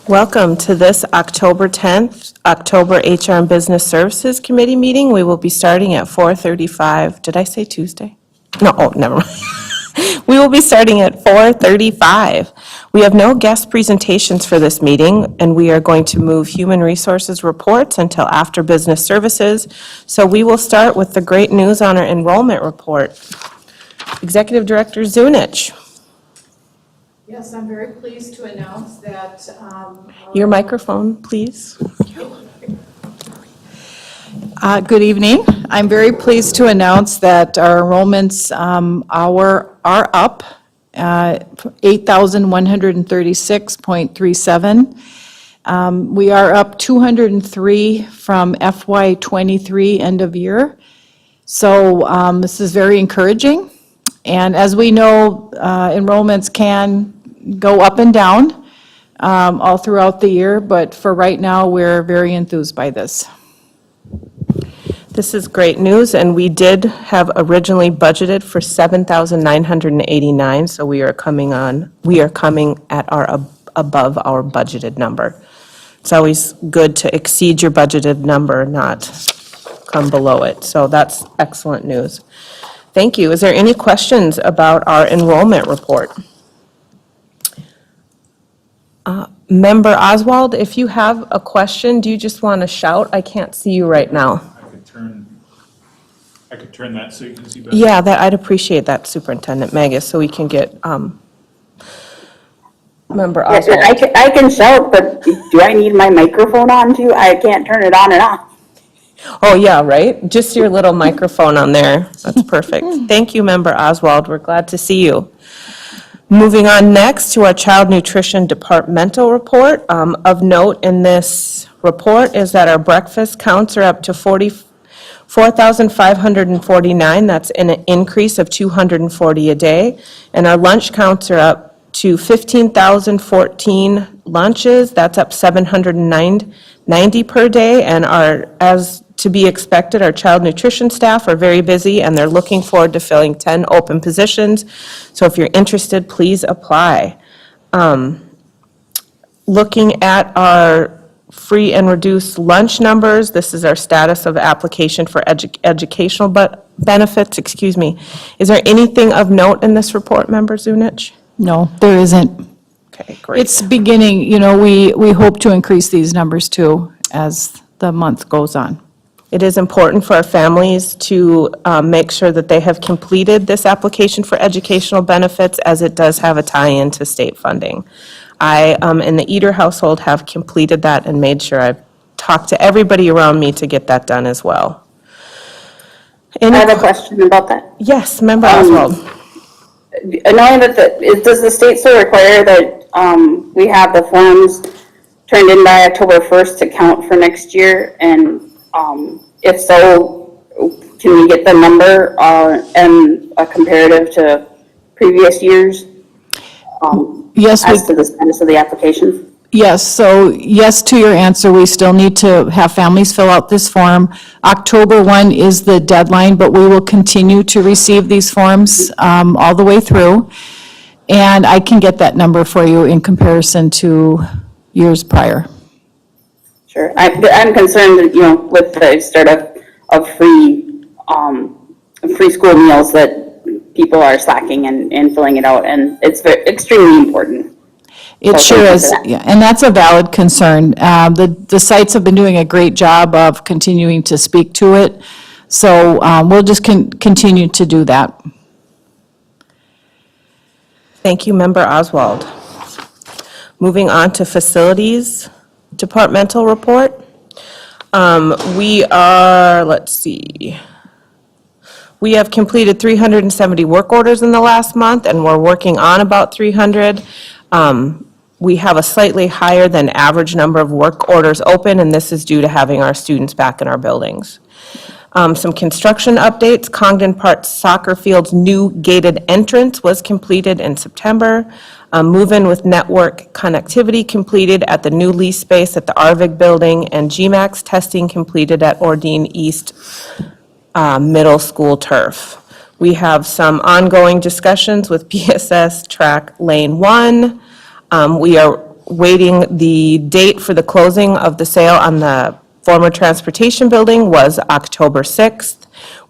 Welcome to this October 10th, October HR and Business Services Committee meeting. We will be starting at 4:35. Did I say Tuesday? No, never mind. We will be starting at 4:35. We have no guest presentations for this meeting, and we are going to move human resources reports until after business services. So we will start with the great news on our enrollment report. Executive Director Zunich. Yes, I'm very pleased to announce that. Your microphone, please. Good evening. I'm very pleased to announce that our enrollments are up 8,136.37. We are up 203 from FY23 end of year. So this is very encouraging. And as we know, enrollments can go up and down all throughout the year, but for right now, we're very enthused by this. This is great news, and we did have originally budgeted for 7,989, so we are coming at above our budgeted number. It's always good to exceed your budgeted number, not come below it, so that's excellent news. Thank you. Is there any questions about our enrollment report? Member Oswald, if you have a question, do you just want to shout? I can't see you right now. I could turn that so you can see better. Yeah, I'd appreciate that, Superintendent Magus, so we can get Member Oswald. Yes, I can shout, but do I need my microphone on too? I can't turn it on and off. Oh, yeah, right? Just your little microphone on there. That's perfect. Thank you, Member Oswald. We're glad to see you. Moving on next to our Child Nutrition Departmental Report. Of note in this report is that our breakfast counts are up to 4,549. That's an increase of 240 a day. And our lunch counts are up to 15,014 lunches. That's up 790 per day. And as to be expected, our child nutrition staff are very busy, and they're looking forward to filling 10 open positions. So if you're interested, please apply. Looking at our free and reduced lunch numbers, this is our status of application for educational benefits. Is there anything of note in this report, Member Zunich? No, there isn't. Okay, great. It's beginning, we hope to increase these numbers too as the month goes on. It is important for our families to make sure that they have completed this application for educational benefits, as it does have a tie-in to state funding. I, in the Eater household, have completed that and made sure I've talked to everybody around me to get that done as well. I have a question about that. Yes, Member Oswald. Knowing that does the state still require that we have the forms turned in by October 1st to count for next year? And if so, can we get the number and a comparative to previous years? Yes, as to the status of the applications? Yes, so yes to your answer. We still need to have families fill out this form. October 1 is the deadline, but we will continue to receive these forms all the way through. And I can get that number for you in comparison to years prior. Sure. I'm concerned, with the start of free school meals, that people are slacking and filling it out, and it's extremely important. It sure is, yeah, and that's a valid concern. The sites have been doing a great job of continuing to speak to it, so we'll just continue to do that. Thank you, Member Oswald. Moving on to facilities departmental report. We have completed 370 work orders in the last month, and we're working on about 300. We have a slightly higher than average number of work orders open, and this is due to having our students back in our buildings. Some construction updates. Congdon Park Soccer Field's new gated entrance was completed in September. Move-in with network connectivity completed at the new lease space at the Arvig building, and GMAX testing completed at Ordine East Middle School turf. We have some ongoing discussions with PSS Track Lane 1. We are waiting, the date for the closing of the sale on the former transportation building was October 6th.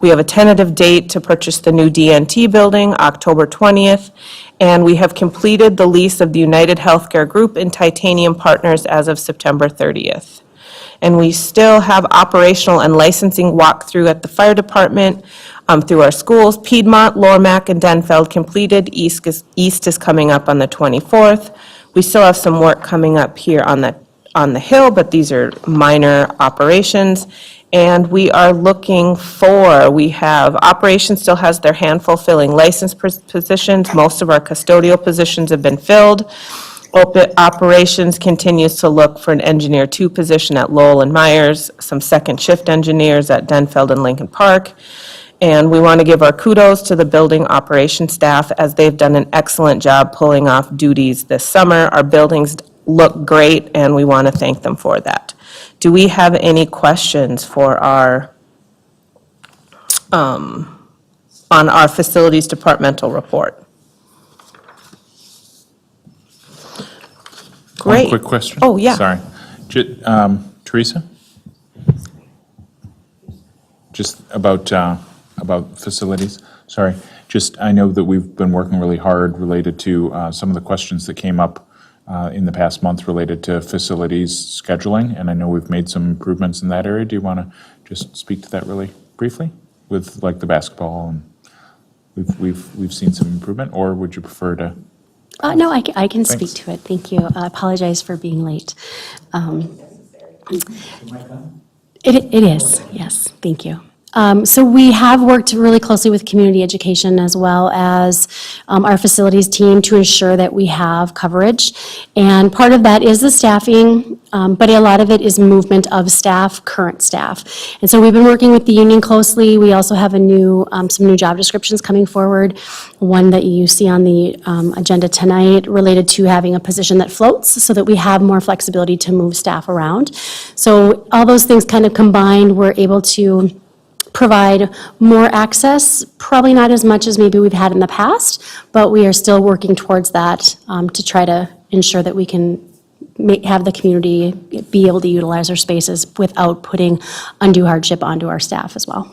We have a tentative date to purchase the new DNT building, October 20th, and we have completed the lease of the United Healthcare Group and Titanium Partners as of September 30th. And we still have operational and licensing walkthrough at the fire department through our schools. Piedmont, Lormac, and Denfeld completed. East is coming up on the 24th. We still have some work coming up here on the Hill, but these are minor operations. And we are looking for, we have, operations still has their handful filling license positions. Most of our custodial positions have been filled. Operations continues to look for an engineer 2 position at Lowell and Myers, some second shift engineers at Denfeld and Lincoln Park. And we want to give our kudos to the building operations staff as they've done an excellent job pulling off duties this summer. Our buildings look great and we want to thank them for that. Do we have any questions for our, on our facilities departmental report? Great. One quick question. Oh, yeah. Sorry. Teresa? Just about facilities. Sorry. Just, I know that we've been working really hard related to some of the questions that came up in the past month related to facilities scheduling, and I know we've made some improvements in that area. Do you want to just speak to that really briefly with like the basketball, and we've seen some improvement, or would you prefer to? No, I can speak Thanks. to it. Thank you. I apologize for being late. It is, yes, thank you. So we have worked really closely with community education as well as our facilities team to ensure that we have coverage. And part of that is the staffing, but a lot of it is movement of staff, current staff. And so we've been working with the union closely. We also have some new job descriptions coming forward. One that you see on the agenda tonight related to having a position that floats so that we have more flexibility to move staff around. So all those things kind of combined, we're able to provide more access, probably not as much as maybe we've had in the past, but we are still working towards that to try to ensure that we can have the community be able to utilize our spaces without putting undue hardship onto our staff as well.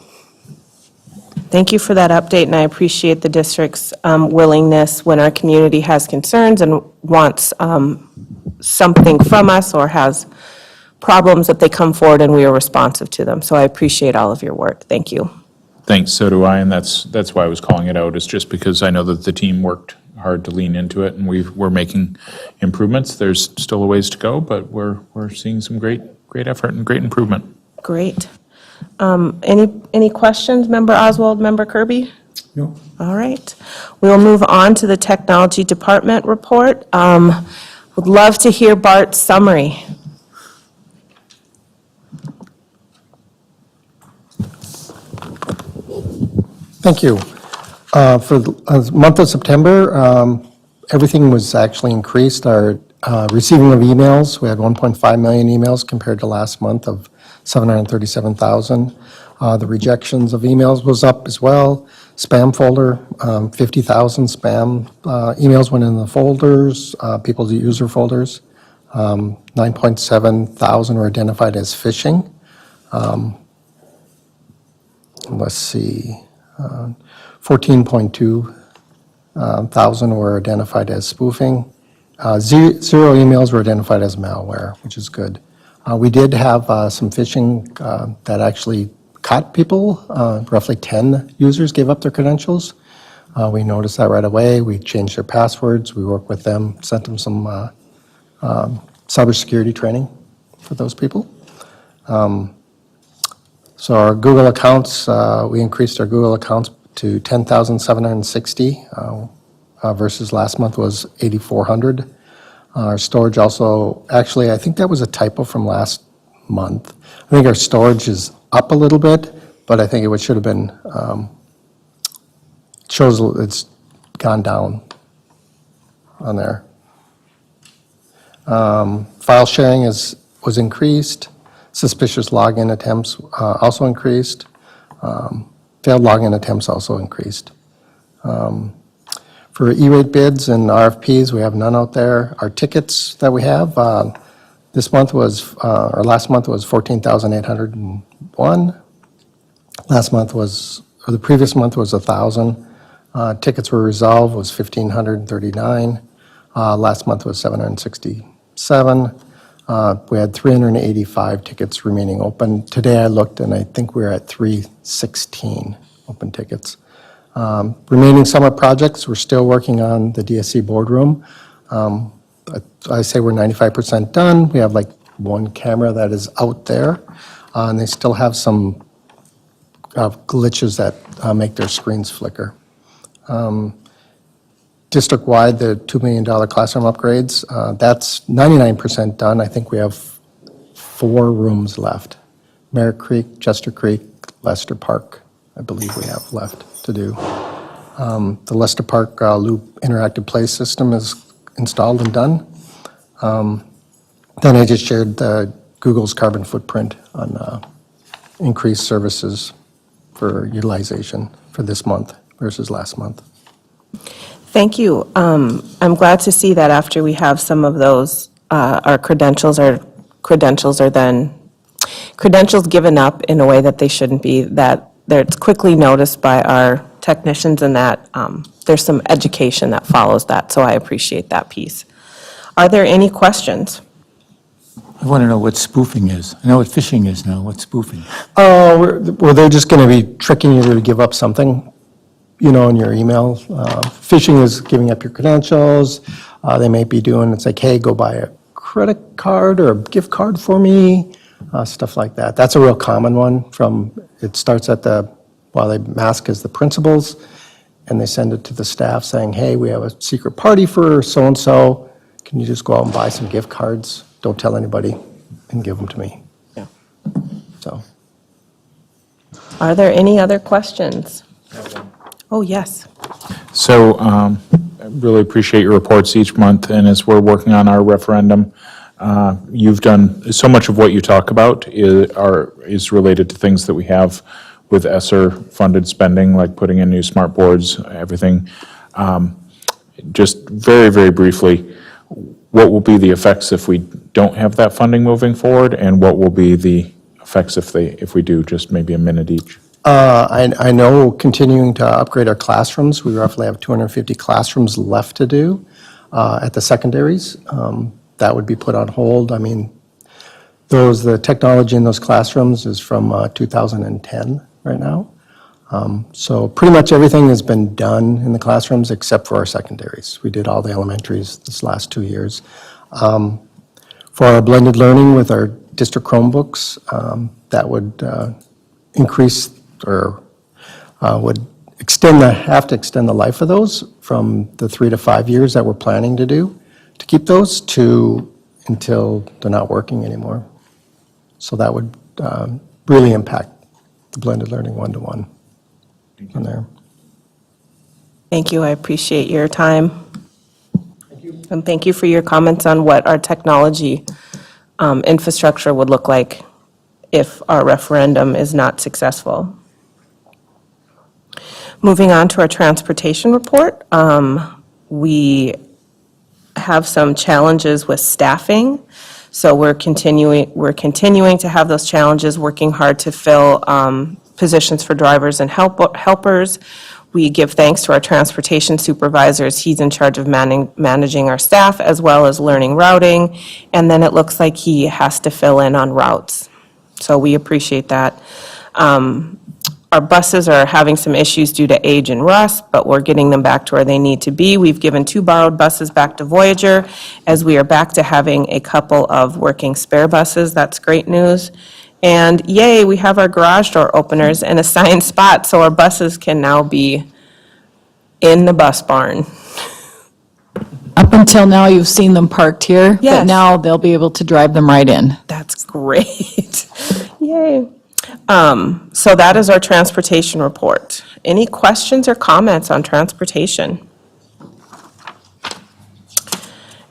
Thank you for that update, and I appreciate the district's willingness when our community has concerns and wants something from us or has problems that they come forward and we are responsive to them. So I appreciate all of your work. Thank you. Thanks, so do I, and that's why I was calling it out, is just because I know that the team worked hard to lean into it, and we're making improvements. There's still a ways to go, but we're seeing some great effort and great improvement. Great. Any questions, Member Oswald, Member Kirby? No. All right. We'll move on to the Technology Department report. Would love to hear Bart's summary. Thank you. For the month of September, everything was actually increased. Our receiving of emails, we had 1.5 million emails compared to last month of 737,000. The rejections of emails was up as well. Spam folder, 50,000 spam emails went in the folders, people's user folders. 9.7 thousand were identified as phishing. Let's see, 14.2 thousand were identified as spoofing. Zero emails were identified as malware, which is good. We did have some phishing that actually caught people. Roughly 10 users gave up their credentials. We noticed that right away. We changed their passwords. We worked with them, sent them some cybersecurity training for those people. So our Google accounts, we increased our Google accounts to 10,760 versus last month was 8,400. Our storage also, actually, I think that was a typo from last month. I think our storage is up a little bit, but I think it should have been, shows it's gone down on there. File sharing was increased. Suspicious login attempts also increased. Failed login attempts also increased. For For E-rate bids and RFPs, we have none out there. Our tickets that we have, this month was, or last month was 14,801. Last month was, or the previous month was 1,000. Tickets were resolved was 1,539. Last month was 767. We had 385 tickets remaining open. Today I looked and I think we're at 316 open tickets. Remaining summer projects, we're still working on the DSC boardroom. I say we're 95% done. We have like one camera that is out there, and they still have some glitches that make their screens flicker. District-wide, the $2 million classroom upgrades, that's 99% done. I think we have 4 rooms left. Merritt Creek, Chester Creek, Lester Park, I believe we have left to do. The Lester Park Loop Interactive Play System is installed and done. Then I just shared Google's carbon footprint on increased services for utilization for this month versus last month. Thank you. I'm glad to see that after we have some of those, our credentials are then, credentials given up in a way that they shouldn't be, that it's quickly noticed by our technicians, and that there's some education that follows that, so I appreciate that piece. Are there any questions? I want to know what spoofing is. I know what phishing is now. What's spoofing? Oh, well, they're just going to be tricking you to give up something, you know, in your email. Phishing is giving up your credentials. They may be doing, it's like, hey, go buy a credit card or a gift card for me, stuff like that. That's a real common one it starts at while they mask as the principals, and they send it to the staff saying, hey, we have a secret party for so-and-so. Can you just go out and buy some gift cards? Don't tell anybody and give them to me. Yeah. So. Are there any other questions? Oh, yes. So I really appreciate your reports each month, and as we're working on our referendum, you've done, so much of what you talk about is related to things that we have with ESSER-funded spending, like putting in new smart boards, everything. Just very, very briefly, what will be the effects if we don't have that funding moving forward, and what will be the effects if we do? Just maybe a minute each. I know continuing to upgrade our classrooms, we roughly have 250 classrooms left to do at the secondaries. That would be put on hold. I mean, the technology in those classrooms is from 2010 right now. So pretty much everything has been done in the classrooms except for our secondaries. We did all the elementaries this last 2 years. For our blended learning with our district Chromebooks, that would increase or would have to extend the life of those from the 3 to 5 years that we're planning to do to keep those until they're not working anymore. So that would really impact the blended learning one-to-one on there. Thank you. I appreciate your time. And thank you for your comments on what our technology infrastructure would look like if our referendum is not successful. Moving on to our transportation report, we have some challenges with staffing. So we're continuing to have those challenges, working hard to fill positions for drivers and helpers. We give thanks to our transportation supervisors. He's in charge of managing our staff as well as learning routing. And then it looks like he has to fill in on routes. So we appreciate that. Our buses are having some issues due to age and rust, but we're getting them back to where they need to be. We've given 2 borrowed buses back to Voyager, as we are back to having a couple of working spare buses. That's great news. And yay, we have our garage door openers and assigned spots, so our buses can now be in the bus barn. Up until now, you've seen them parked here. Yes. But now they'll be able to drive them right in. That's great. Yay. So that is our transportation report. Any questions or comments on transportation?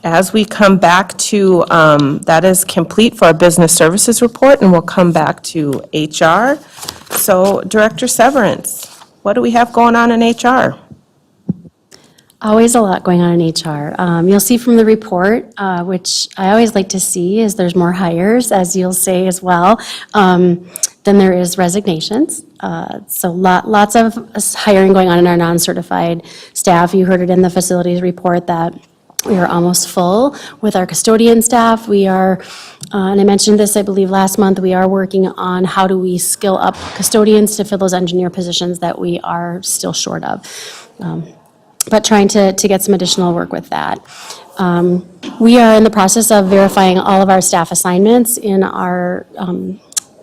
As we come back to, that is complete for our business services report, and we'll come back to HR. So Director Severance, what do we have going on in HR? Always a lot going on in HR. You'll see from the report, which I always like to see, is there's more hires, as you'll say as well, than there is resignations. So lots of hiring going on in our non-certified staff. You heard it in the facilities report that we are almost full with our custodian staff. We are, and I mentioned this, I believe, last month, we are working on how do we skill up custodians to fill those engineer positions that we are still short of. But trying to get some additional work with that. We are in the process of verifying all of our staff assignments in our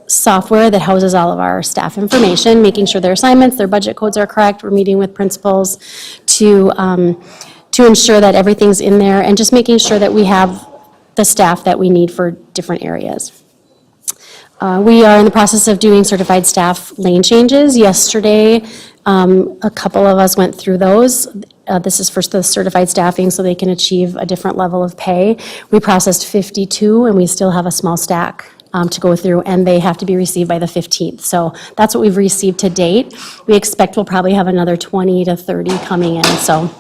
software that houses all of our staff information, making sure their assignments, their budget codes are correct. We're meeting with principals to ensure that everything's in there and just making sure that we have the staff that we need for different areas. We are in the process of doing certified staff lane changes. Yesterday, a couple of us went through those. This is for the certified staffing so they can achieve a different level of pay. We processed 52 and we still have a small stack to go through, and they have to be received by the 15th. So that's what we've received to date. We expect we'll probably have another 20 to 30 coming in. So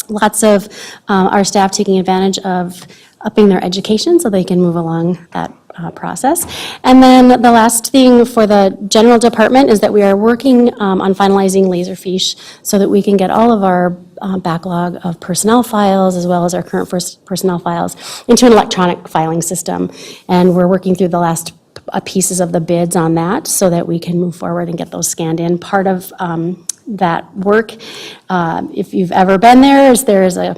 lots of our staff taking advantage of upping their education so they can move along that process. And then the last thing for the general department is that we are working on finalizing Laserfiche so that we can get all of our backlog of personnel files as well as our current personnel files into an electronic filing system. And we're working through the last pieces of the bids on that so that we can move forward and get those scanned in. Part of that work, if you've ever been there is a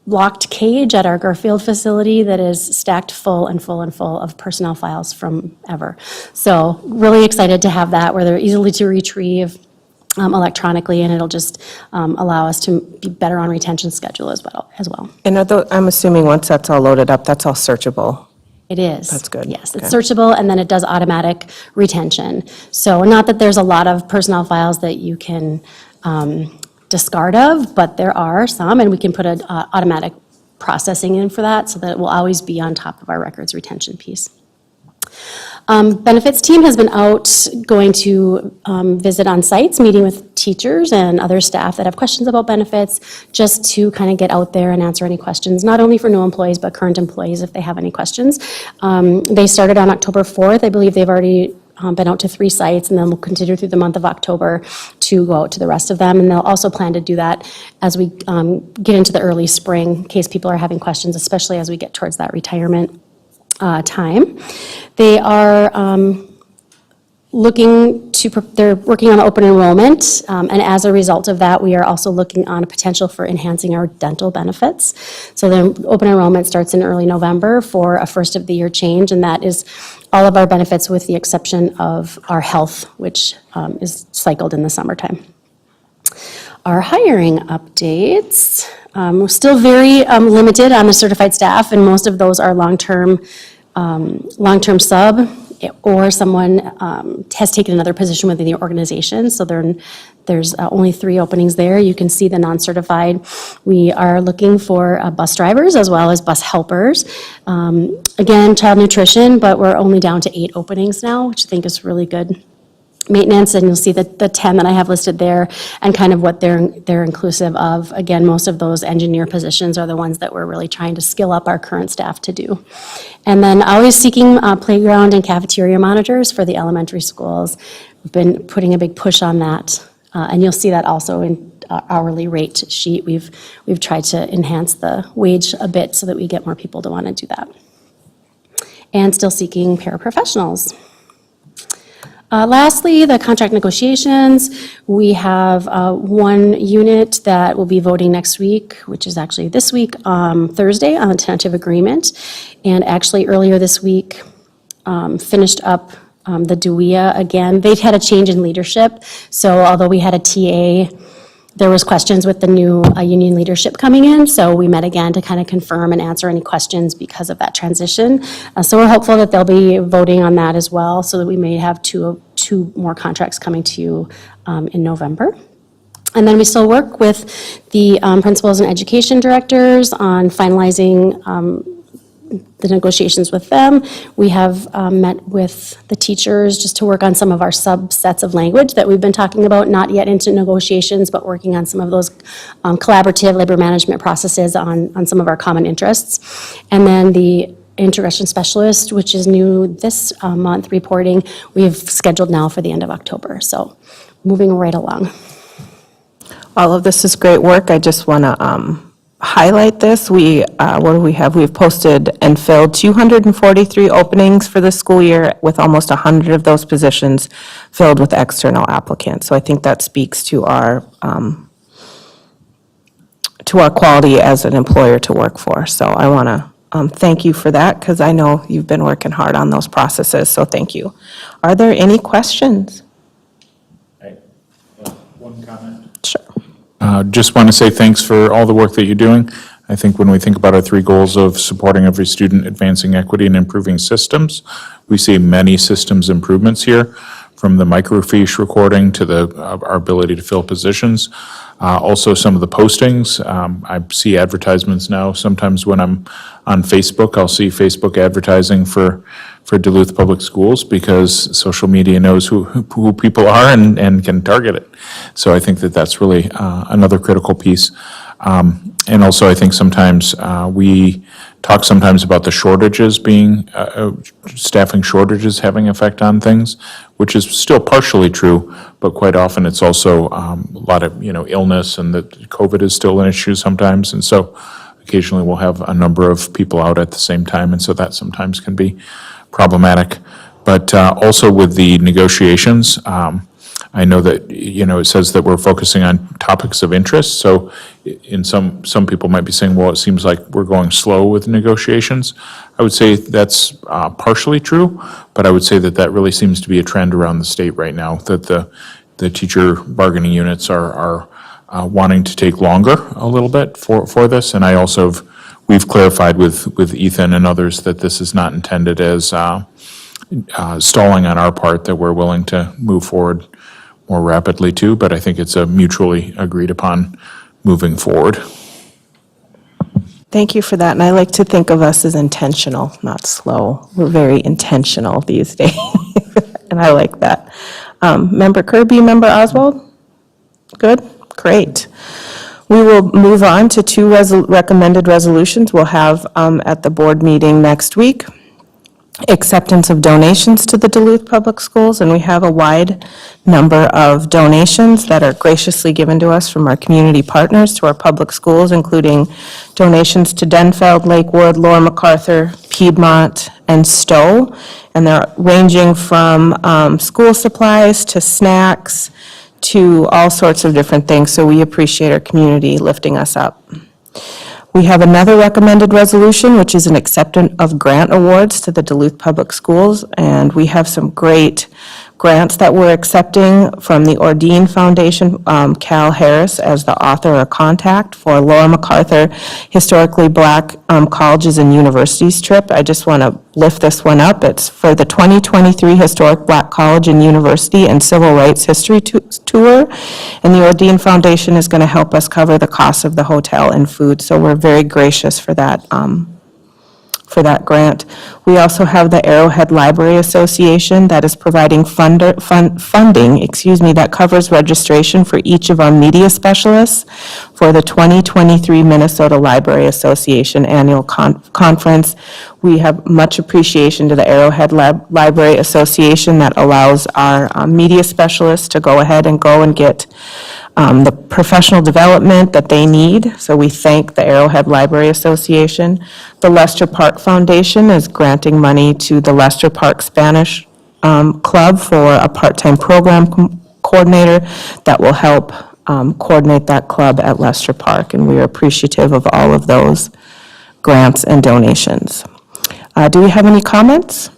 locked cage at our Garfield facility that is stacked full and full and full of personnel files from ever. So really excited to have that where they're easily to retrieve electronically, and it'll just allow us to be better on retention schedule as well. And I'm assuming once that's all loaded up, that's all searchable. It is. That's good. Yes, it's Okay. searchable, and then it does automatic retention. So not that there's a lot of personnel files that you can discard of, but there are some, and we can put an automatic processing in for that so that it will always be on top of our records retention piece. Benefits team has been out going to visit on sites, meeting with teachers and other staff that have questions about benefits, just to kind of get out there and answer any questions, not only for new employees, but current employees if they have any questions. They started on October 4th. I believe they've already been out to 3 sites, and then we'll continue through the month of October to go out to the rest of them. And they'll also plan to do that as we get into the early spring, in case people are having questions, especially as we get towards that retirement time. They are they're working on open enrollment, and as a result of that, we are also looking on a potential for enhancing our dental benefits. So the open enrollment starts in early November for a first of the year change, and that is all of our benefits with the exception of our health, which is cycled in the summertime. Our hiring updates, we're still very limited on the certified staff, and most of those are long-term sub, or someone has taken another position within the organization. So there's only 3 openings there. You can see the non-certified. We are looking for bus drivers as well as bus helpers. Again, child nutrition, but we're only down to 8 openings now, which I think is really good. Maintenance, and you'll see the 10 that I have listed there and kind of what they're inclusive of. Again, most of those engineer positions are the ones that we're really trying to skill up our current staff to do. And then always seeking playground and cafeteria monitors for the elementary schools. We've been putting a big push on that, and you'll see that also in our hourly rate sheet. We've tried to enhance the wage a bit so that we get more people to want to do that. And still seeking paraprofessionals. Lastly, the contract negotiations. We have 1 unit that will be voting next week, which is actually this week, Thursday, on a tentative agreement. And actually earlier this week, finished up the DUIA again. They've had a change in leadership. So although we had a TA, there was questions with the new union leadership coming in, so we met again to kind of confirm and answer any questions because of that transition. So we're hopeful that they'll be voting on that as well, so that we may have two more contracts coming to you in November. And then we still work with the principals and education directors on finalizing the negotiations with them. We have met with the teachers just to work on some of our subsets of language that we've been talking about, not yet into negotiations, but working on some of those collaborative labor management processes on some of our common interests. And then the integration specialist, which is new this month, reporting, we have scheduled now for the end of October. So moving right along. All of this is great work. I just want to highlight this. What do we have? We've posted and filled 243 openings for this school year, with almost 100 of those positions filled with external applicants. So I think that speaks to our quality as an employer to work for. So I want to thank you for that, because I know you've been working hard on those processes, so thank you. Are there any questions? One comment. Sure. Just want to say thanks for all the work that you're doing. I think when we think about our 3 goals of supporting every student, advancing equity, and improving systems, we see many systems improvements here, from the microfiche recording to our ability to fill positions. Also, some of the postings. I see advertisements now. Sometimes when I'm on Facebook, I'll see Facebook advertising for Duluth Public Schools, because social media knows who people are and can target it. So I think that that's really another critical piece. And also, I think sometimes we talk sometimes about the shortages being, staffing shortages having effect on things, which is still partially true, but quite often it's also a lot of, illness, and that COVID is still an issue sometimes. And so occasionally we'll have a number of people out at the same time, and so that sometimes can be problematic. But also with the negotiations, I know that, it says that we're focusing on topics of interest. So in some people might be saying, well, it seems like we're going slow with negotiations. I would say that's partially true, but I would say that really seems to be a trend around the state right now, that the teacher bargaining units are wanting to take longer a little bit for this. And I also we've clarified with Ethan and others that this is not intended as stalling on our part, that we're willing to move forward more rapidly too, but I think it's a mutually agreed upon moving forward. Thank you for that, and I like to think of us as intentional, not slow. We're very intentional these days, and I like that. Member Kirby, Member Oswald? Good? Great. We will move on to 2 recommended resolutions we'll have at the board meeting next week. Acceptance of donations to the Duluth Public Schools, and we have a wide number of donations that are graciously given to us from our community partners to our public schools, including donations to Denfeld, Lakewood, Lower MacArthur, Piedmont, and Stowe, and they're ranging from school supplies to snacks to all sorts of different things, so we appreciate our community lifting us up. We have another recommended resolution, which is an acceptance of grant awards to the Duluth Public Schools, and we have some great grants that we're accepting from the Ordine Foundation, Cal Harris as the author or contact for Laura MacArthur Historically Black Colleges and Universities trip. I just want to lift this one up. It's for the 2023 Historic Black College and University and Civil Rights History Tour, and the Ordine Foundation is going to help us cover the cost of the hotel and food, so we're very gracious for that grant. We also have the Arrowhead Library Association that is providing funding, that covers registration for each of our media specialists for the 2023 Minnesota Library Association Annual Conference. We have much appreciation to the Arrowhead Library Association that allows our media specialists to go ahead and get the professional development that they need, so we thank the Arrowhead Library Association. The Lester Park Foundation is granting money to the Lester Park Spanish Club for a part-time program coordinator that will help coordinate that club at Lester Park, and we are appreciative of all of those grants and donations. Do we have any comments?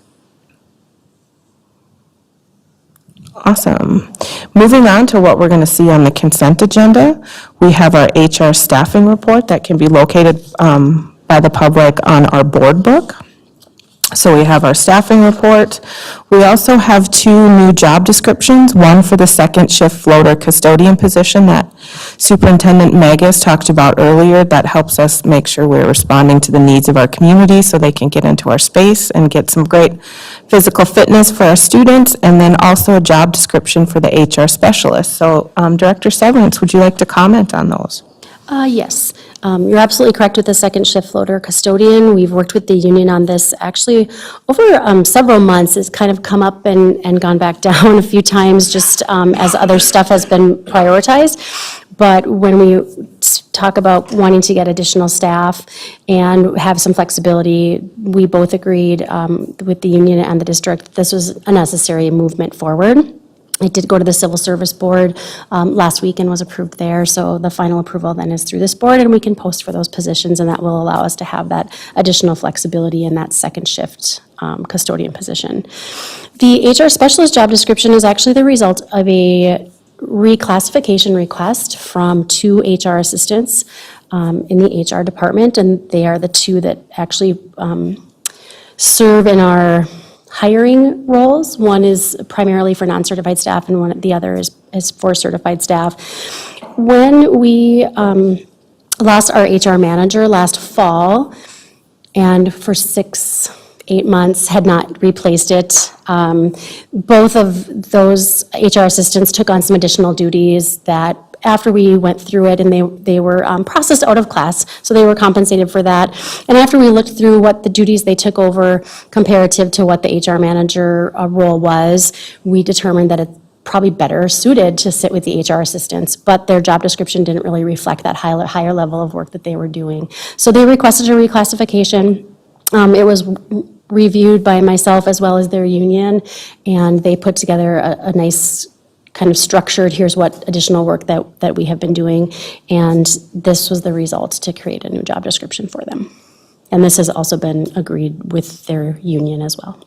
Awesome. Moving on to what we're going to see on the consent agenda, we have our HR staffing report that can be located by the public on our board book. So we have our staffing report. We also have 2 new job descriptions, one for the second shift floater custodian position that Superintendent Magus talked about earlier. That helps us make sure we're responding to the needs of our community so they can get into our space and get some great physical fitness for our students, and then also a job description for the HR specialist. So Director Severance, would you like to comment on those? Yes, you're absolutely correct with the second shift floater custodian. We've worked with the union on this actually over several months. It's kind of come up and gone back down a few times just as other stuff has been prioritized. But when we talk about wanting to get additional staff and have some flexibility, we both agreed with the union and the district that this was a necessary movement forward. It did go to the Civil Service Board last week and was approved there, so the final approval then is through this board, and we can post for those positions, and that will allow us to have that additional flexibility in that second shift custodian position. The HR specialist job description is actually the result of a reclassification request from 2 HR assistants in the HR department, and they are the 2 that actually serve in our hiring roles. One is primarily for non-certified staff, and the other is for certified staff. When we lost our HR manager last fall, and for 6-8 months had not replaced it, both of those HR assistants took on some additional duties that after we went through it, and they were processed out of class, so they were compensated for that. And after we looked through what the duties they took over comparative to what the HR manager role was, we determined that it's probably better suited to sit with the HR assistants, but their job description didn't really reflect that higher level of work that they were doing. So they requested a reclassification. It was reviewed by myself as well as their union, and they put together a nice kind of structured, here's what additional work that we have been doing, and this was the result to create a new job description for them. And this has also been agreed with their union as well.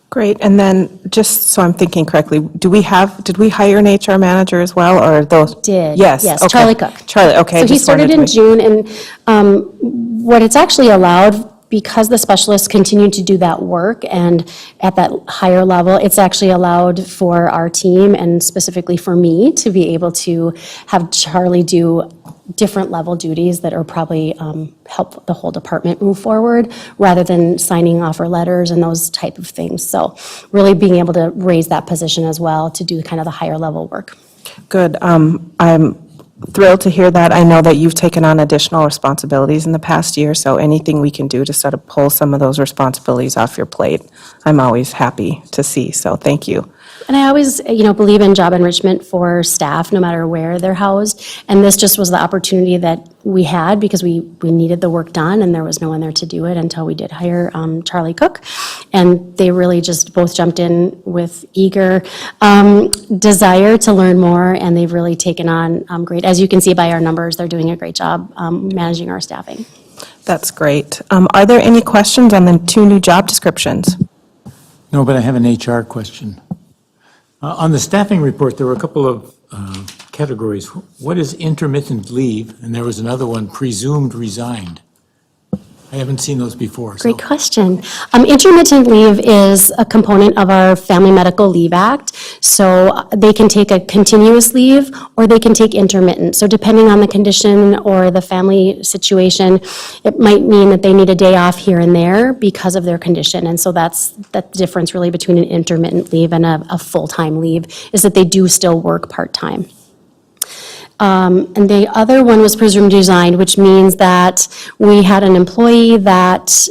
Great, and then, just so I'm thinking correctly, did we hire an HR manager as well, or those? Did. Yes, Yes, okay. Charlie Cook. Charlie, okay. So he just wanted started to in make- June, and what it's actually allowed, because the specialists continue to do that work and at that higher level, it's actually allowed for our team and specifically for me to be able to have Charlie do different level duties that are probably help the whole department move forward rather than signing offer letters and those type of things. So really being able to raise that position as well to do kind of the higher level work. Good. I'm thrilled to hear that. I know that you've taken on additional responsibilities in the past year, so anything we can do to sort of pull some of those responsibilities off your plate, I'm always happy to see, so thank you. And I always, believe in job enrichment for staff, no matter where they're housed. And this just was the opportunity that we had because we needed the work done and there was no one there to do it until we did hire Charlie Cook. And they really just both jumped in with eager desire to learn more, and they've really taken on great. As you can see by our numbers, they're doing a great job managing our staffing. That's great. Are there any questions on the 2 new job descriptions? No, but I have an HR question. On the staffing report, there were a couple of categories. What is intermittent leave? And there was another one, presumed resigned. I haven't seen those before. so- Great question. Intermittent leave is a component of our Family Medical Leave Act. So they can take a continuous leave or they can take intermittent. So depending on the condition or the family situation, it might mean that they need a day off here and there because of their condition. And so that's the difference really between an intermittent leave and a full-time leave, is that they do still work part-time. And the other one was presumed resigned, which means that we had an employee that,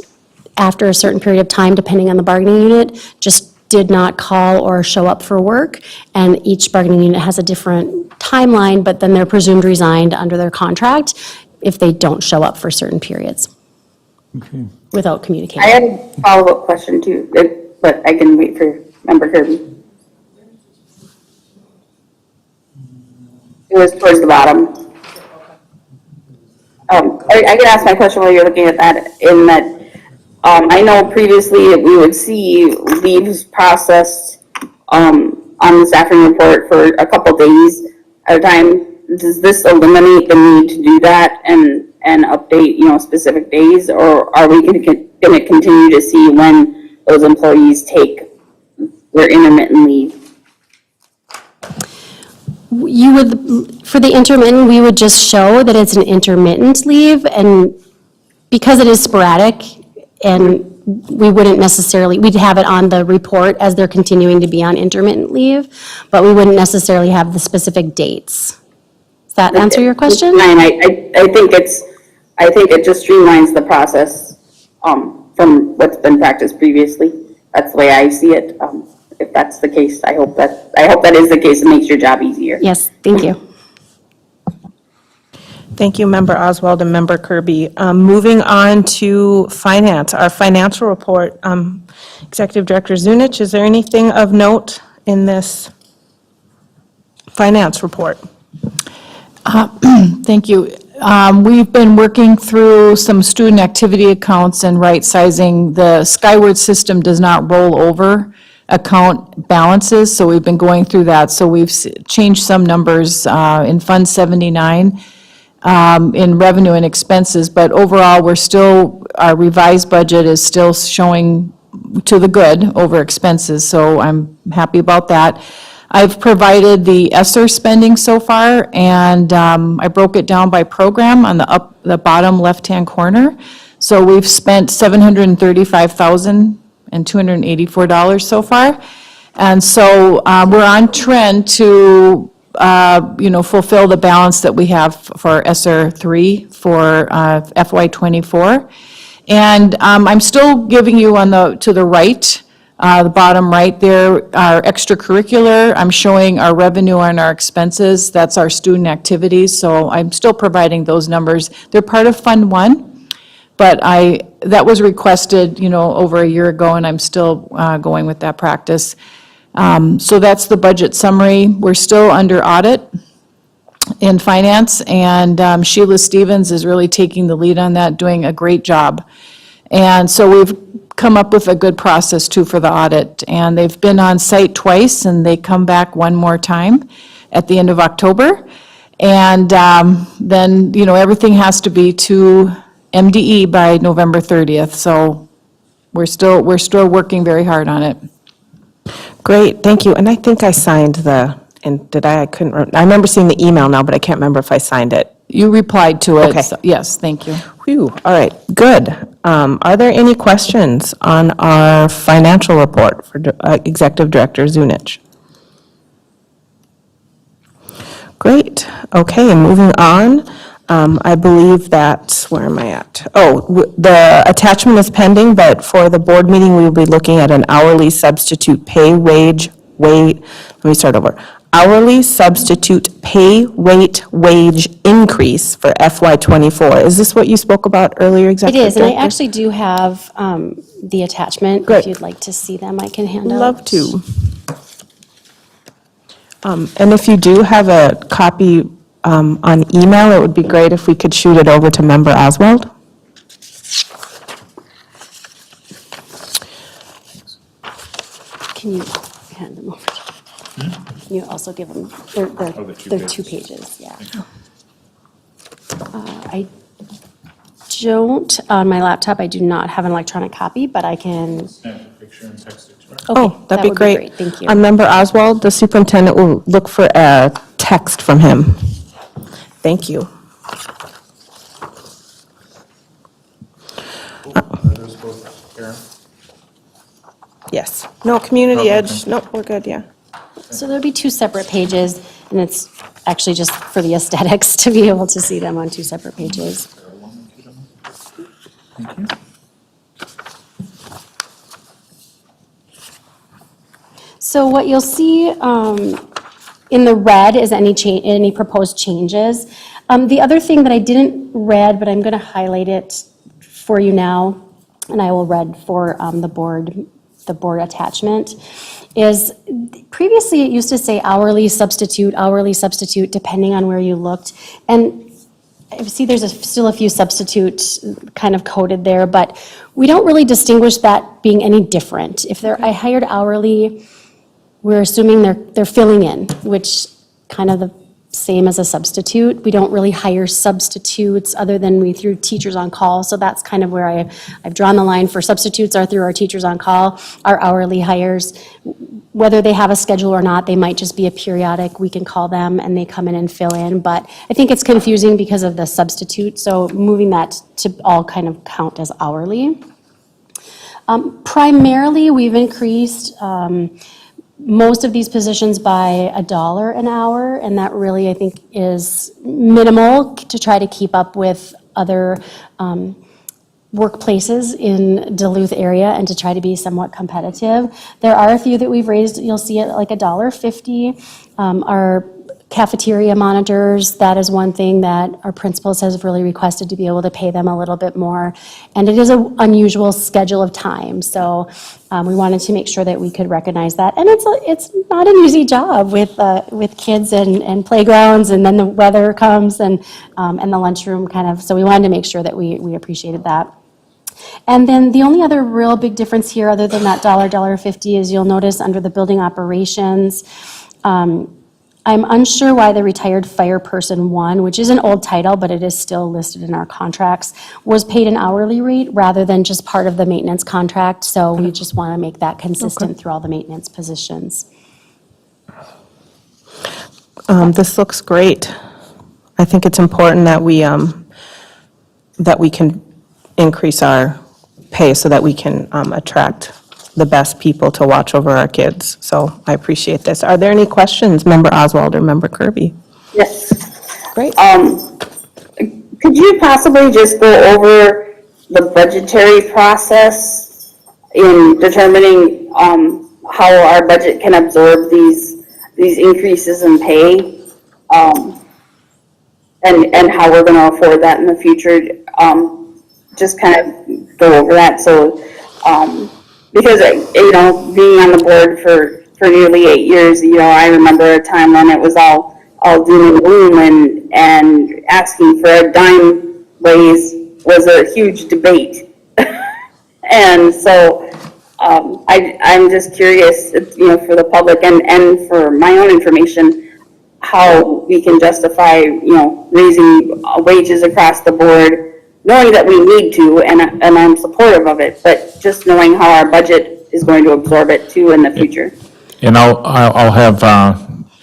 after a certain period of time, depending on the bargaining unit, just did not call or show up for work. And each bargaining unit has a different timeline, but then they're presumed resigned under their contract if they don't show up for certain periods Okay. without I communicating. had a follow-up question too, but I can wait for Member Kirby. It was towards the bottom. I can ask my question while you're looking at that, in that, I know previously we would see leaves processed, on the staffing report for a couple days at a time. Does this eliminate the need to do that and update, specific days, or are we gonna continue to see when those employees take their intermittent leave? You would, for the intermittent, we would just show that it's an intermittent leave, and because it is sporadic, and we wouldn't necessarily, we'd have it on the report as they're continuing to be on intermittent leave, but we wouldn't necessarily have the specific dates. Does that answer your question? And I think it just streamlines the process, from what's been practiced previously. That's the way I see it. If that's the case, I hope that is the case. It makes your job easier. Yes, thank you. Thank you, Member Oswald and Member Kirby. Moving on to finance, our financial report. Executive Director Zunich, is there anything of note in this finance report? Thank you. We've been working through some student activity accounts and right-sizing. The Skyward system does not roll over account balances, so we've been going through that. So we've changed some numbers in Fund 79 in revenue and expenses, but overall, our revised budget is still showing to the good over expenses, so I'm happy about that. I've provided the ESSER spending so far, and I broke it down by program on the bottom left-hand corner. So we've spent $735,284 so far. And so we're on trend to, fulfill the balance that we have for ESSER 3 for FY '24. And I'm still giving you to the right, the bottom right there, our extracurricular. I'm showing our revenue and our expenses. That's our student activities. So I'm still providing those numbers. They're part of Fund 1, but that was requested, over a year ago, and I'm still going with that practice. So that's the budget summary. We're still under audit in finance, and Sheila Stevens is really taking the lead on that, doing a great job. And so we've come up with a good process too for the audit, and they've been on site twice, and they come back one more time at the end of October. And then, everything has to be to MDE by November 30th, so we're still working very hard on it. Great, thank you. And I think I signed I remember seeing the email now, but I can't remember if I signed it. You replied to it. Okay. So- Yes, thank you. Whew, all right, good. Are there any questions on our financial report for Executive Director Zunich? Great, okay, moving on. I believe that, where am I at? The attachment is pending, but for the board meeting, we will be looking at an hourly substitute pay let me start over. Hourly substitute pay rate wage increase for FY '24. Is this what you spoke about earlier, It Executive is, and I Director? actually do have the attachment. Good. If you'd like to see them, I can hand out. Love to. And if you do have a copy on email, it would be great if we could shoot it over to Member Oswald. Can you hand them over? Can you also give them, they're 2 pages, yeah. I don't, on my laptop, I do not have an electronic copy, but I can. Snap a picture and text it to her. Okay, Oh, that that'd be would great. Thank you. Member Oswald, the superintendent will look for a text from him. Thank you. Are those both Karen? Yes. No, Community Oh, okay. Edge, nope, we're good, yeah. So there'll be 2 separate pages, and it's actually just for the aesthetics to be able to see them on 2 separate pages. Thank you. So what you'll see in the red is any proposed changes. The other thing that I didn't read, but I'm going to highlight it for you now, and I will read for the board attachment, is previously it used to say hourly substitute, depending on where you looked. And I see there's still a few substitutes kind of coded there, but we don't really distinguish that being any different. If I hired hourly, we're assuming they're filling in, which kind of same as a substitute. We don't really hire substitutes other than we through teachers on call. So that's kind of where I've drawn the line for substitutes are through our teachers on call, our hourly hires. Whether they have a schedule or not, they might just be a periodic, we can call them and they come in and fill in. But I think it's confusing because of the substitute, so moving that to all kind of count as hourly. Primarily, we've increased most of these positions by $1 an hour, and that really, I think, is minimal to try to keep up with other workplaces in Duluth area and to try to be somewhat competitive. There are a few that we've raised, you'll see it like $1.50. Our cafeteria monitors, that is one thing that our principals has really requested to be able to pay them a little bit more. And it is an unusual schedule of time, so we wanted to make sure that we could recognize that. And it's not an easy job with kids and playgrounds, and then the weather comes and the lunchroom kind of, so we wanted to make sure that we appreciated that. And then the only other real big difference here, other than that $1.50, is you'll notice under the building operations, I'm unsure why the retired fire person 1, which is an old title, but it is still listed in our contracts, was paid an hourly rate rather than just part of the maintenance contract. So we just want to make that consistent through all the maintenance positions. This looks great. I think it's important that we can increase our pay so that we can attract the best people to watch over our kids. So I appreciate this. Are there any questions, Member Oswald or Member Kirby? Yes. Great. Could you possibly just go over the budgetary process in determining how our budget can absorb these increases in pay, and how we're going to afford that in the future? Just kind of go over that. So, because being on the board for nearly 8 years, I remember a time when it was all doom and gloom, and asking for a dime raise was a huge debate. And so I'm just curious, for the public and for my own information, how we can justify, raising wages across the board, knowing that we need to, and I'm supportive of it, but just knowing how our budget is going to absorb it too in the future. And I'll have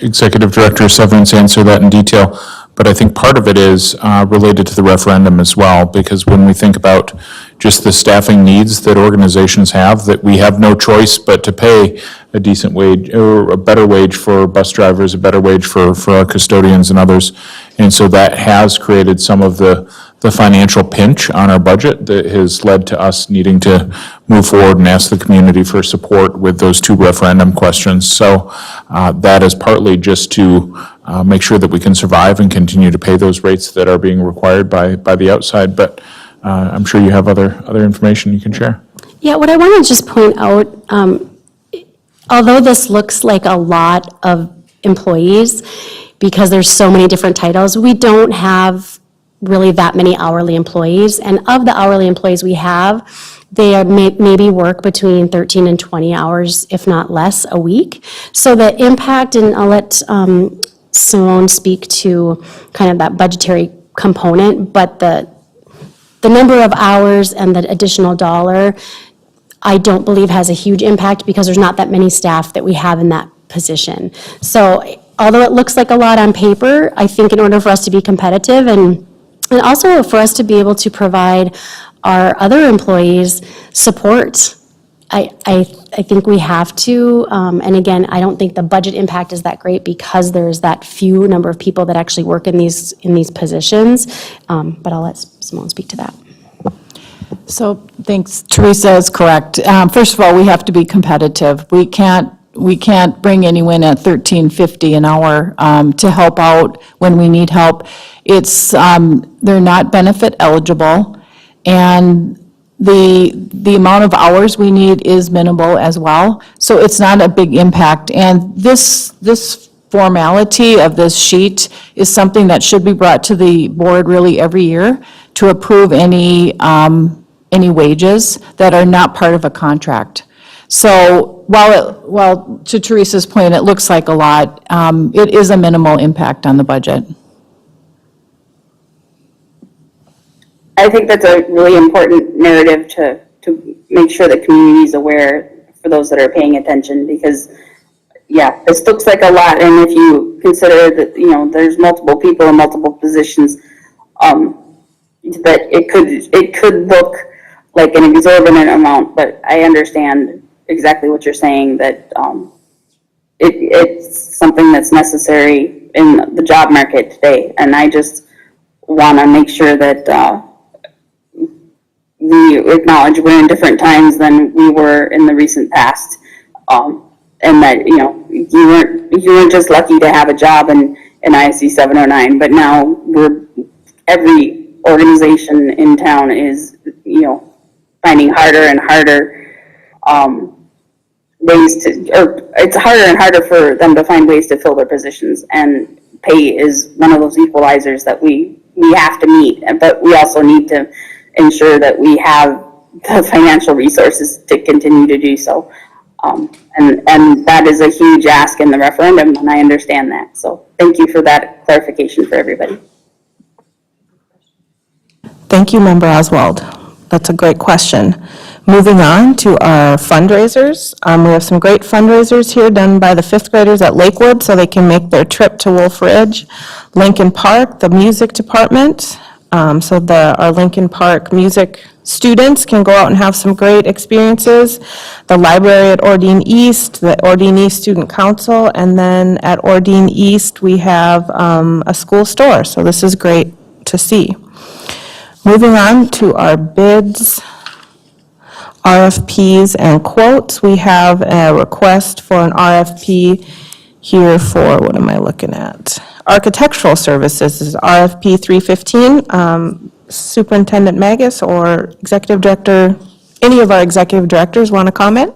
Executive Director Severance answer that in detail, but I think part of it is related to the referendum as well, because when we think about just the staffing needs that organizations have, that we have no choice but to pay a decent wage, or a better wage for bus drivers, a better wage for our custodians and others. And so that has created some of the financial pinch on our budget that has led to us needing to move forward and ask the community for support with those 2 referendum questions. So that is partly just to make sure that we can survive and continue to pay those rates that are being required by the outside. But I'm sure you have other information you can share. Yeah, what I want to just point out, although this looks like a lot of employees, because there's so many different titles, we don't have really that many hourly employees. And of the hourly employees we have, they are maybe work between 13 and 20 hours, if not less, a week. So the impact, and I'll let Simone speak to kind of that budgetary component, but the number of hours and the additional dollar, I don't believe has a huge impact because there's not that many staff that we have in that position. So although it looks like a lot on paper, I think in order for us to be competitive and also for us to be able to provide our other employees support, I think we have to, and again, I don't think the budget impact is that great because there's that few number of people that actually work in these positions, but I'll let Simone speak to that. So, thanks, Teresa is correct. First of all, we have to be competitive. We can't bring anyone at $13.50 an hour to help out when we need help. It's, they're not benefit eligible, and the amount of hours we need is minimal as well, so it's not a big impact. And this formality of this sheet is something that should be brought to the board really every year to approve any wages that are not part of a contract. So while to Teresa's point, it looks like a lot, it is a minimal impact on the budget. I think that's a really important narrative to make sure the community is aware for those that are paying attention, because, yeah, this looks like a lot, and if you consider that, you know, there's multiple people in multiple positions, that it could look like an exorbitant amount, but I understand exactly what you're saying, that, it's something that's necessary in the job market today, and I just want to make sure that, we acknowledge we're in different times than we were in the recent past. And that, you know, you weren't just lucky to have a job in ISD 709, but now every organization in town is, you know, finding harder and harder, it's harder and harder for them to find ways to fill their positions, and pay is one of those equalizers that we have to meet, but we also need to ensure that we have the financial resources to continue to do so. And that is a huge ask in the referendum, and I understand that. So thank you for that clarification for everybody. Thank you, Member Oswald. That's a great question. Moving on to our fundraisers. We have some great fundraisers here done by the fifth graders at Lakewood so they can make their trip to Wolf Ridge. Lincoln Park, the music department. So our Lincoln Park music students can go out and have some great experiences. The library at Ordine East, the Ordine East Student Council, and then at Ordine East, we have a school store. So this is great to see. Moving on to our bids, RFPs, and quotes. We have a request for an RFP here for, what am I looking at? Architectural services is RFP 315. Superintendent Magus or Executive Director, any of our executive directors want to comment?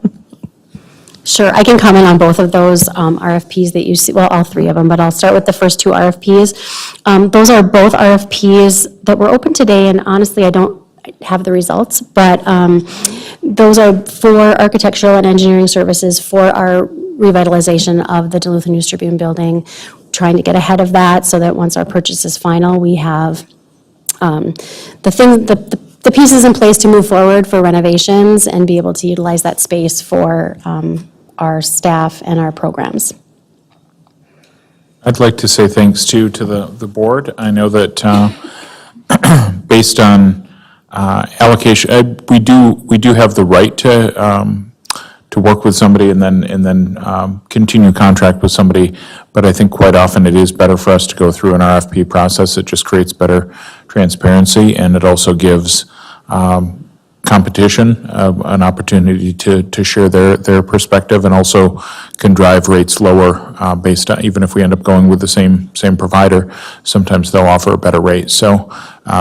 Sure, I can comment on both of those RFPs that you see, well, all three of them, but I'll start with the first two RFPs. Those are both RFPs that were open today, and honestly, I don't have the results, but those are for architectural and engineering services for our revitalization of the Duluth News Tribune building, trying to get ahead of that so that once our purchase is final, we have the pieces in place to move forward for renovations and be able to utilize that space for our staff and our programs. I'd like to say thanks to the board. I know that based on allocation, we do have the right to work with somebody and then continue contract with somebody, but I think quite often it is better for us to go through an RFP process. It just creates better transparency, and it also gives competition an opportunity to share their perspective, and also can drive rates lower based on, even if we end up going with the same provider, sometimes they'll offer a better rate. So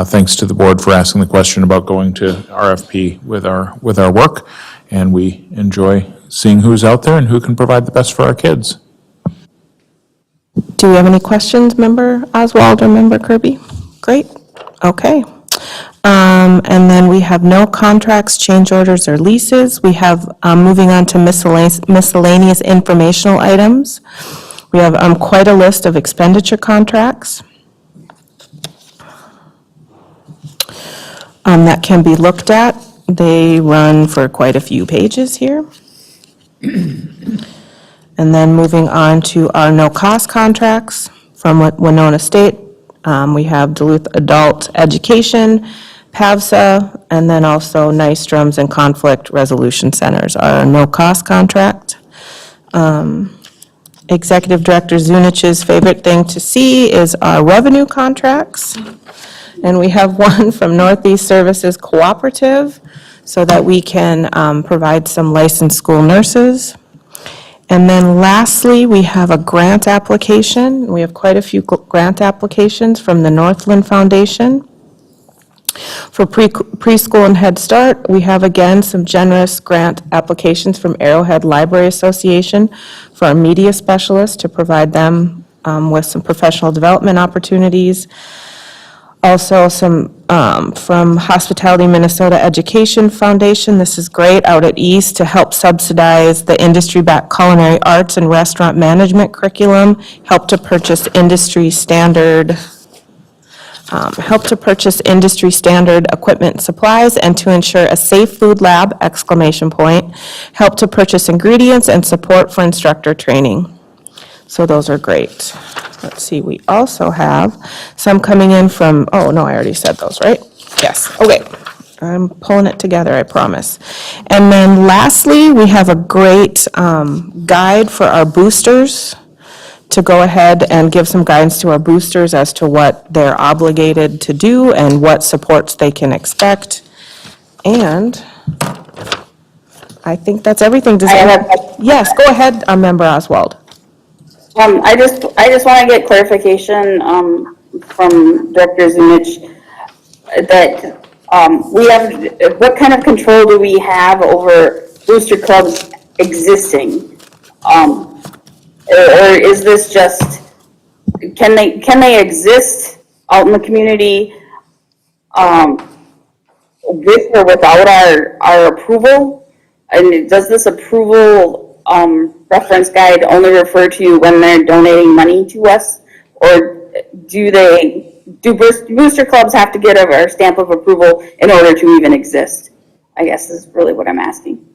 thanks to the board for asking the question about going to RFP with our work, and we enjoy seeing who's out there and who can provide the best for our kids. Do we have any questions, Member Oswald or Member Kirby? Great, okay. And then we have no contracts, change orders, or leases. We have, moving on to miscellaneous informational items. We have quite a list of expenditure contracts that can be looked at. They run for quite a few pages here. And then moving on to our no-cost contracts from Winona State. We have Duluth Adult Education, PAVSA, and then also Nystrom's and Conflict Resolution Centers are a no-cost contract. Executive Director Zunich's favorite thing to see is our revenue contracts. And we have one from Northeast Services Cooperative so that we can provide some licensed school nurses. And then lastly, we have a grant application. We have quite a few grant applications from the Northland Foundation. For preschool and Head Start, we have again some generous grant applications from Arrowhead Library Association for our media specialists to provide them with some professional development opportunities. Also, some from Hospitality Minnesota Education Foundation. This is great, out at East, to help subsidize the industry-backed culinary arts and restaurant management curriculum, help to purchase industry standard equipment and supplies, and to ensure a safe food lab, ! Help to purchase ingredients and support for instructor training. So those are great. Let's see, we also have some coming in from, oh, no, I already said those, right? Yes, okay. I'm pulling it together, I promise. And then lastly, we have a great guide for our boosters, to go ahead and give some guidance to our boosters as to what they're obligated to do and what supports they can expect. And I think that's everything. Does I have any- Yes, go ahead, Member Oswald. I just want to get clarification, from Director Zunich, that, we have, what kind of control do we have over booster clubs existing? Or is this just, can they exist out in the community, with or without our approval? And does this approval, reference guide only refer to when they're donating money to us? Or do booster clubs have to get our stamp of approval in order to even exist? I guess is really what I'm asking.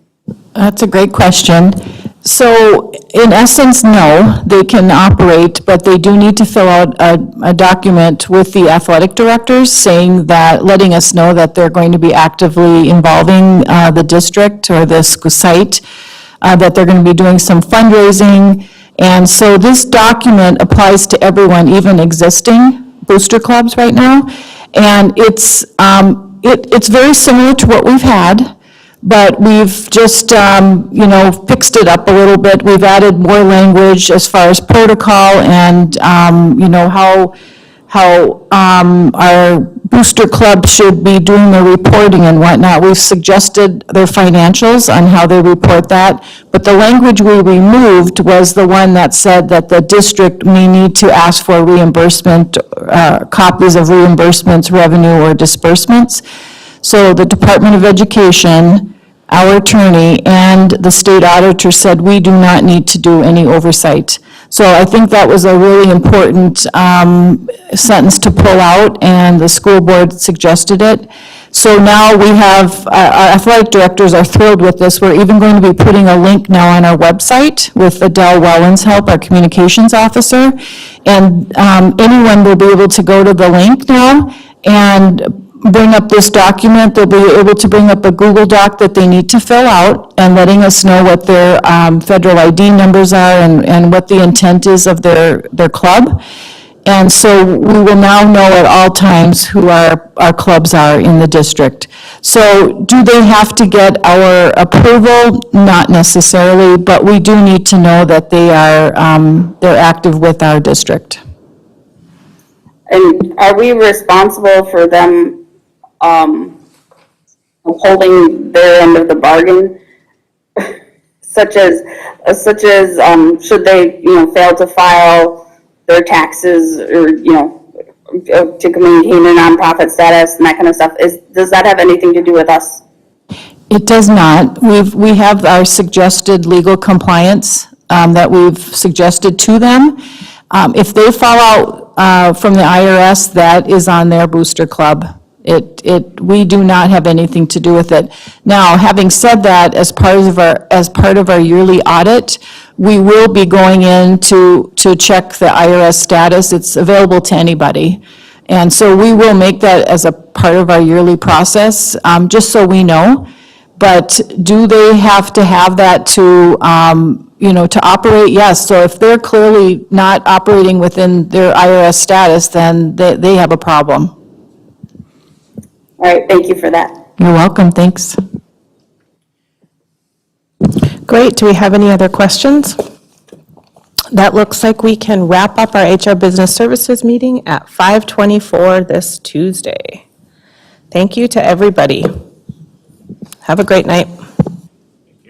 That's a great question. So in essence, no, they can operate, but they do need to fill out a document with the athletic directors saying that, letting us know that they're going to be actively involving the district or the site, that they're going to be doing some fundraising. And so this document applies to everyone, even existing booster clubs right now. And it's very similar to what we've had, but we've just, fixed it up a little bit. We've added more language as far as protocol and, how our booster club should be doing their reporting and whatnot. We've suggested their financials on how they report that, but the language we removed was the one that said that the district may need to ask for reimbursement, copies of reimbursements, revenue, or disbursements. So the Department of Education, our attorney, and the state auditor said we do not need to do any oversight. So I think that was a really important sentence to pull out, and the school board suggested it. So now we have, our athletic directors are thrilled with this. We're even going to be putting a link now on our website with Adele Welland's help, our communications officer. And anyone will be able to go to the link now and bring up this document. They'll be able to bring up a Google Doc that they need to fill out and letting us know what their federal ID numbers are and what the intent is of their club. And so we will now know at all times who our clubs are in the district. So do they have to get our approval? Not necessarily, but we do need to know that they are, they're active with our district. And are we responsible for them, holding their end of the bargain? such as, should they, fail to file their taxes or, to maintain their nonprofit status and that kind of stuff? Does that have anything to do with us? It does not. We have our suggested legal compliance that we've suggested to them. If they fall out from the IRS, that is on their booster club. We do not have anything to do with it. Now, having said that, as part of our yearly audit, we will be going in to check the IRS status. It's available to anybody. And so we will make that as a part of our yearly process, just so we know. But do they have to have that to operate? Yes. So if they're clearly not operating within their IRS status, then they have a problem. All right, thank you for that. You're welcome, thanks. Great, do we have any other questions? That looks like we can wrap up our HR Business Services meeting at 5:24 this Tuesday. Thank you to everybody. Have a great night.